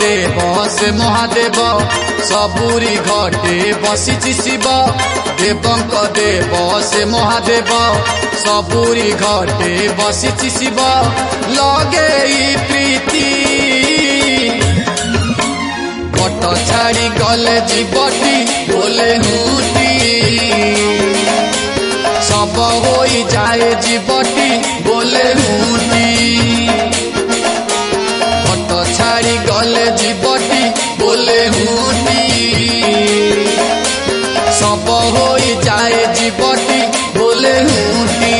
देव से महादेव सबुरी घटे बसिछि शिव देवंक देव से महादेव सबुरी घटे बसिछि शिव लगे प्रीति पट छाड़ी गले जीवटी बोले हुटी सब हो जाए जीवटी बोले हुटी पट छाड़ी गले जीवटी बोले हुटी सब हो जाए जीवटी बोले हुटी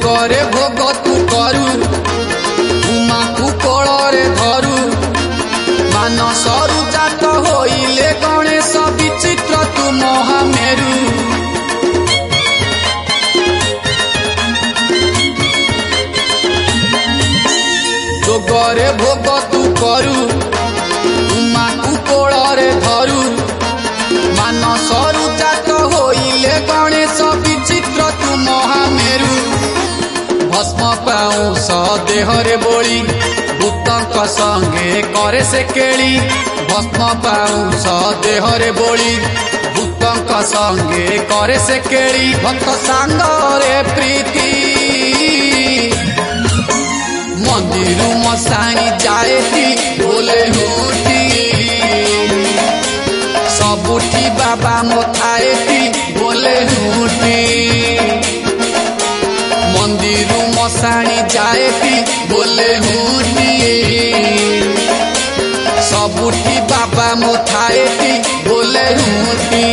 गरे भोग तू करू उमा कु कोଳରେ धरू मानसरु जात होइले गणेश विचित्र तू महामेरु गरे भोग तू करू उमा कु कोଳରେ धरू मानसरु जात होइले गणेश विचित्र तू महामेरु भस्म पाऊस देहरे बोली भूतंक संगे करे से केली भस्म पाऊस देहरे बोली भूतंक संगे करे से केली भक्त सांगरे प्रीति मंदिर मसाणी जाएती बोले हुटी सबुठी बाबा मथाएती बोले हुटी मंदिर मसाणी जाएती बोले हुटी सबुठी बाबा मथाएती बोले हुटी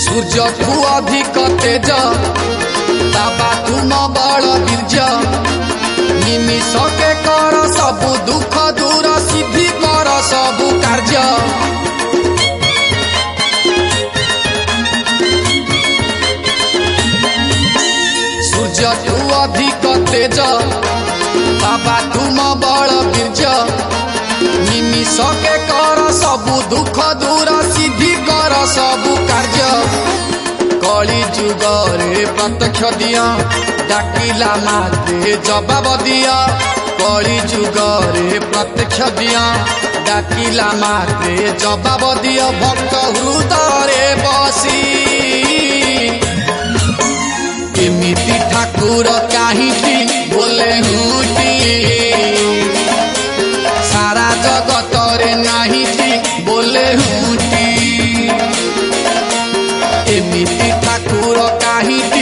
सूर्य ठू अधिक तेज बाबा तुम बड़ बीर्ज निमिषके कर सबु दुख दूर सिद्धि कर सबु कार्य सूर्य ठू अधिक तेज बाबा तुम बड़ बीर्ज निमिषके कर सबु दुख दूर सिद्धि कर सबु कार्य कली जुगरे प्रत्यक्ष दिया डाकिला माते जवाब दिया कली जुगरे प्रत्यक्ष दिया डाकिला माते जवाब दिया भक्त हृदय बसी एमिति ठाकुर काहींकी बोले हुटी सारा जगत रे नाही बोले हुटी एमिति ठाकुर काहींकी